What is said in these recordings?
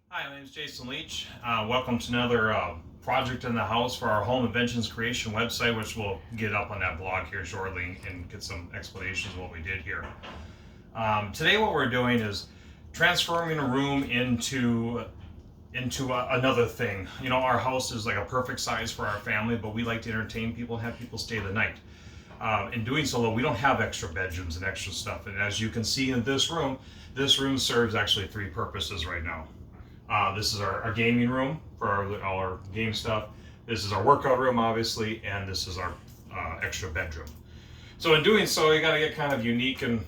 Hi, my name is Jason Leach. Welcome to another project in the house for our home inventions creation website, which we'll get up on that blog here shortly and get some explanations of what we did here. Today, what we're doing is transforming a room into another thing. You know, our house is like a perfect size for our family, but we like to entertain people and have people stay the night. In doing so, though, we don't have extra bedrooms and extra stuff. And as you can see in this room serves actually three purposes right now. This is our gaming room for all our game stuff. This is our workout room, obviously, and this is our extra bedroom. So in doing so, you got to get kind of unique and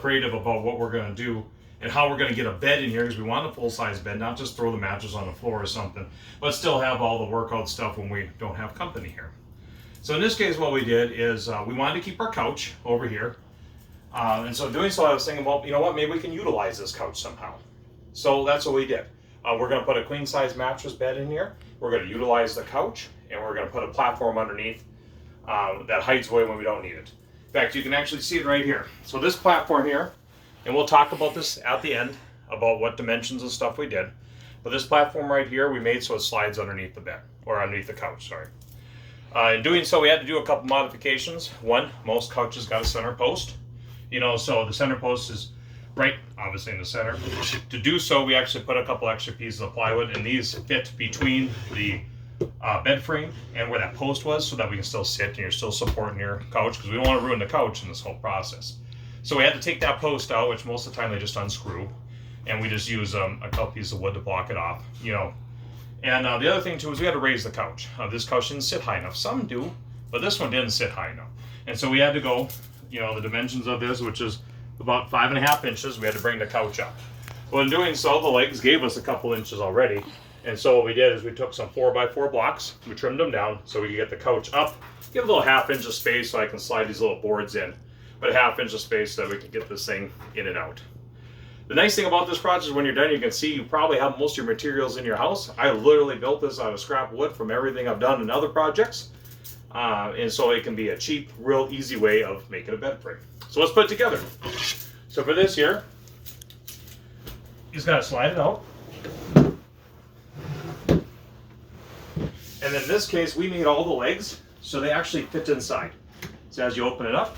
creative about what we're going to do and how we're going to get a bed in here, because we want a full-size bed, not just throw the mattress on the floor or something, but still have all the workout stuff when we don't have company here. So in this case, what we did is we wanted to keep our couch over here. And so doing so, I was thinking, well, you know what, maybe we can utilize this couch somehow. So that's what we did. We're going to put a queen size mattress bed in here. We're going to utilize the couch, and we're going to put a platform underneath that hides away when we don't need it. In fact, you can actually see it right here. So this platform here, and we'll talk about this at the end about what dimensions and stuff we did. But this platform right here, we made so it slides underneath the bed, or underneath the couch, sorry. In doing so, we had to do a couple modifications. One, most couches got a center post. So the center post is right, obviously, in the center. To do so, we actually put a couple extra pieces of plywood, and these fit between the bed frame and where that post was, so that we can still sit and you're still supporting your couch, because we don't want to ruin the couch in this whole process. So we had to take that post out, which most of the time they just unscrew, and we just use a couple pieces of wood to block it off. And the other thing too is we had to raise the couch. This couch didn't sit high enough. Some do, but this one didn't sit high enough. And so we had to go, the dimensions of this, which is about 5.5 inches, we had to bring the couch up. Well, in doing so, the legs gave us a couple inches already. And so what we did is we took some 4x4 blocks, we trimmed them down so we could get the couch up, give a little 1/2 inch of space so I can slide these little boards in, but 1/2 inch of space so that we can get this thing in and out. The nice thing about this project is when you're done, you can see you probably have most of your materials in your house. I literally built this out of scrap wood from everything I've done in other projects. And so it can be a cheap, real easy way of making a bed frame. So let's put it together. So for this here, you just gotta slide it out. And then in this case, we made all the legs so they actually fit inside. So as you open it up,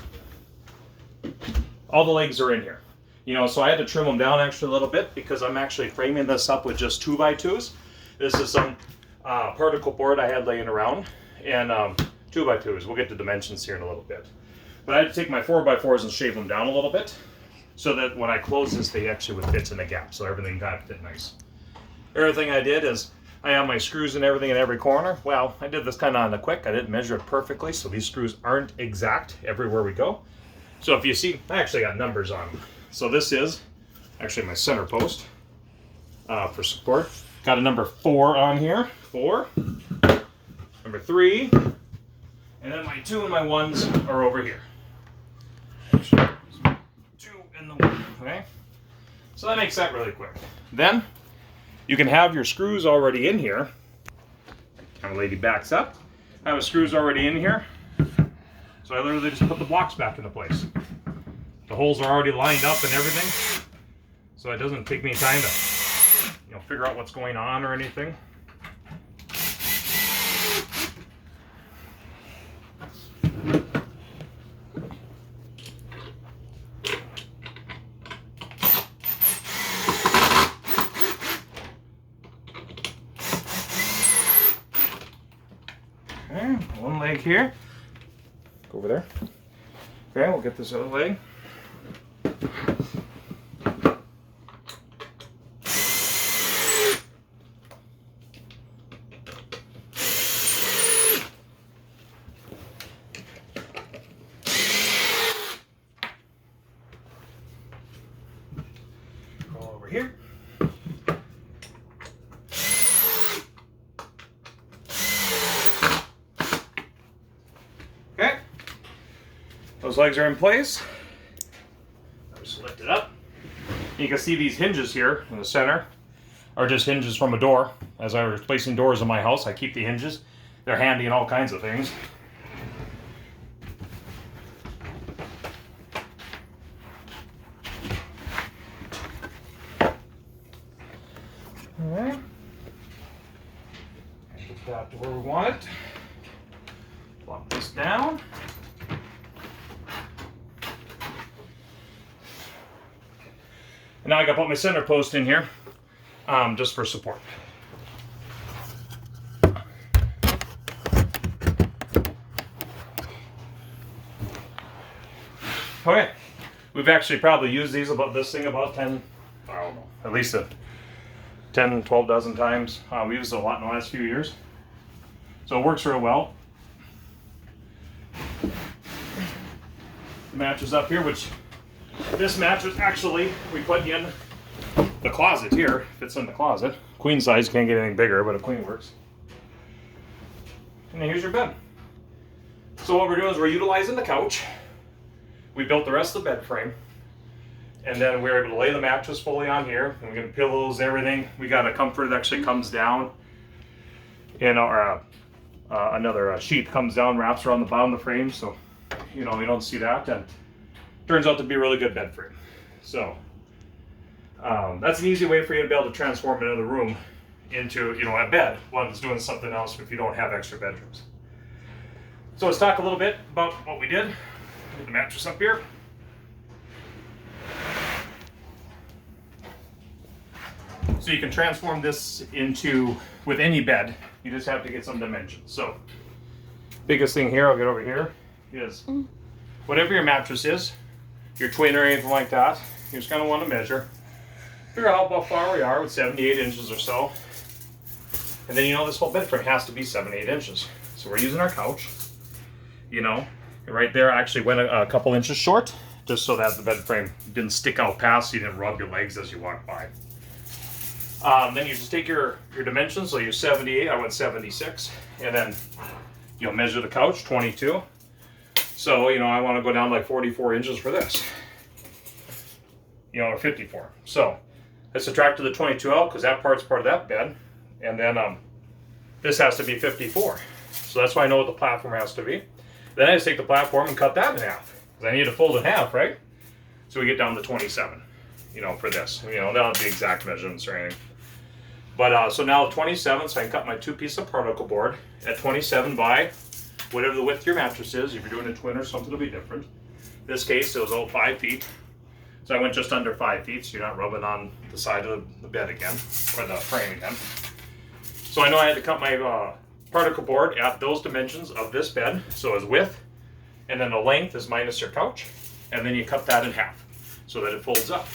all the legs are in here. So I had to trim them down actually a little bit because I'm actually framing this up with just 2x2s. This is some particle board I had laying around, and 2x2s. We'll get to dimensions here in a little bit. But I had to take my 4x4s and shave them down a little bit so that when I close this, they actually would fit in the gap, so everything got to fit nice. Everything I did is I have my screws and everything in every corner. Well, I did this kind of on the quick. I didn't measure it perfectly, so these screws aren't exact everywhere we go. So if you see, I actually got numbers on them. So this is actually my center post for support. Got a number 4 on here. 4. Number 3. And then my 2 and my 1s are over here. Actually, 2 and the 1. Okay? So that makes that really quick. Then you can have your screws already in here. Kind of lady backs up. I have screws already in here. So I literally just put the blocks back into place. The holes are already lined up and everything, so it doesn't take me time to, figure out what's going on or anything. Okay, one leg here. Go over there. Okay, we'll get this other leg. Go over here. Okay, those legs are in place. Just lift it up. You can see these hinges here in the center are just hinges from a door. As I was replacing doors in my house, I keep the hinges. They're handy in all kinds of things. Alright. Get that to where we want it. Plop this down. And now I got to put my center post in here, just for support. Okay, we've actually probably used these about 10, I don't know, at least 10, 12 dozen times. We used it a lot in the last few years. So it works real well. The mattress up here, which this mattress actually we put in the closet here. Fits in the closet. Queen size, can't get anything bigger, but a queen works. And then here's your bed. So what we're doing is we're utilizing the couch. We built the rest of the bed frame. And then we're able to lay the mattress fully on here. And we got pillows, everything. We got a comforter that actually comes down. And our another sheet comes down, wraps around the bottom of the frame. So, you know, you don't see that. And turns out to be a really good bed frame. So, that's an easy way for you to be able to transform another room into, you know, a bed. One's doing something else if you don't have extra bedrooms. So let's talk a little bit about what we did. Get the mattress up here. So you can transform this into, with any bed, you just have to get some dimensions. So, biggest thing here, I'll get over here, is whatever your mattress is, your twin or anything like that, you just kind of want to measure. Figure out how far we are with 78 inches or so. And then you know this whole bed frame has to be 7-8 inches. So we're using our couch, you know, right there I actually went a couple inches short, just so that the bed frame didn't stick out past, so you didn't rub your legs as you walk by. Then you just take your dimensions, so you're 78, I went 76, and then you'll measure the couch, 22. So, you know, I want to go down like 44 inches for this, you know, or 54. So let's subtract to the 22 out, because that part's part of that bed, and then this has to be 54. So that's why I know what the platform has to be. Then I just take the platform and cut that in half, because I need to fold it in half, right? So we get down to 27, you know, for this. You know, not the exact measurements or anything. But so now 27, so I can cut my 2-piece of particle board at 27 by whatever the width of your mattress is. If you're doing a twin or something, it'll be different. In this case, it was all 5 feet. So I went just under 5 feet, so you're not rubbing on the side of the bed again, or the frame again. So I know I had to cut my particle board at those dimensions of this bed. So as width, and then the length is minus your couch, and then you cut that in half so that it folds up.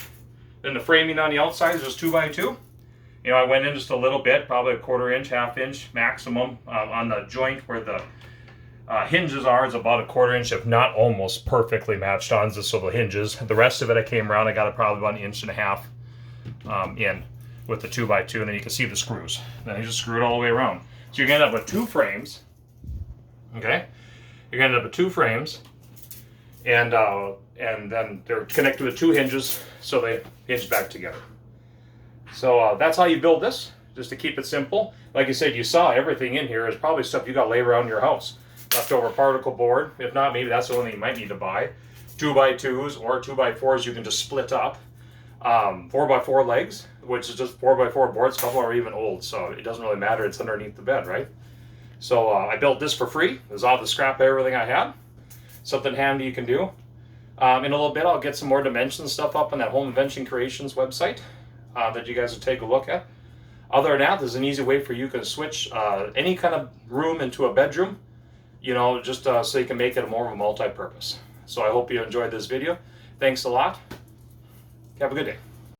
Then the framing on the outside is just 2 by 2. You know, I went in just a little bit, probably a 1/4 inch, 1/2 inch maximum on the joint where the hinges are. Is about a 1/4 inch, if not almost perfectly matched on, just so the hinges. The rest of it I came around, I got it probably about 1.5 inches in with the 2 by 2, and then you can see the screws. Then you just screw it all the way around. So you're gonna end up with 2 frames. Okay, you're gonna end up with 2 frames, and then they're connected with 2 hinges, so they hinge back together. So that's how you build this, just to keep it simple. Like I said, you saw everything in here is probably stuff you got to lay around your house. Leftover particle board. If not, maybe that's the only thing you might need to buy. 2 by 2s or 2 by 4s you can just split up. 4 by 4 legs, which is just 4 by 4 boards. A couple are even old, so it doesn't really matter. It's underneath the bed, right? So I built this for free. It was all the scrap of everything I had. Something handy you can do. In a little bit, I'll get some more dimension stuff up on that Home Invention Creations website. That you guys will take a look at. Other than that, there's an easy way for you to switch any kind of room into a bedroom, you know, just so you can make it more of a multi-purpose. So I hope you enjoyed this video. Thanks a lot. Have a good day.